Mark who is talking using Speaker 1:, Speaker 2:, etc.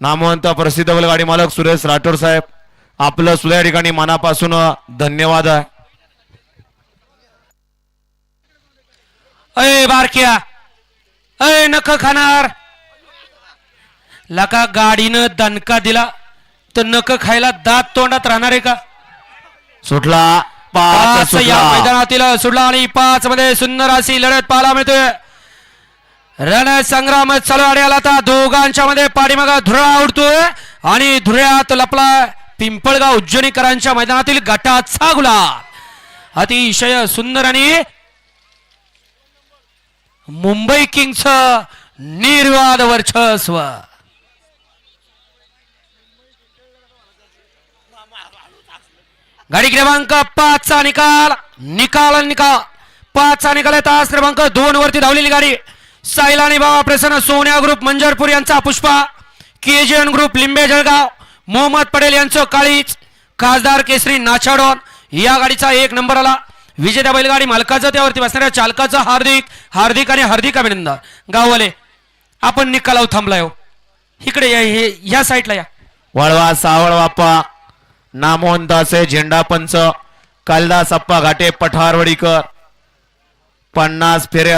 Speaker 1: नामवंत प्रसिद्ध बैलगाडी मालक सुरेश राठोड साहेब आपलं सुद्धा या ठिकाणी मनापासून धन्यवाद आहे.
Speaker 2: अय बारक्या अय नख खाणार लका गाडीनं दणका दिला तर नख खायला दात तोंडात राहणार आहे का?
Speaker 1: सुटला
Speaker 2: पाच या मैदानातील सुटला आणि 5 मध्ये सुंदर अशी लढत पाहायला मिळते. रणसंग्राम चालू आला आता दोघांच्या मध्ये पाठीमागा धुळा उडतोय आणि धुळ्यात लपला पिंपळगाव उज्जैनीकरांच्या मैदानातील गटाचा गुलाल. अतिशय सुंदर आणि मुंबई किंग्स निर्वाद वर्चस्व. गाडी क्रमांक 5 चा निकाल 5 चा निकाल तास क्रमांक 2 वरती धावलेली गाडी सायलानी बाबा प्रसन्न सोन्या ग्रुप मंजरपूर यांचा पुष्पा, केजीएन ग्रुप लिंबे जळगाव, मोहम्मद पटेल यांचं काळीच, खासदार केसरी नाचाडोन या गाडीचा 1 नंबर आला. विजेत्या बैलगाडी मालकाचं त्यावरती बसणाऱ्या चालकाचं हार्दिक अभिनंदन. गाववाले आपण निकालावर थांबलाय हो, इकडे या, या साईडला या.
Speaker 1: वळवा सावळ बाप्पा नामवंत असे झेंडा पंच कालिदास अप्पा घाटे पठारवडीकर 50 फेऱ्या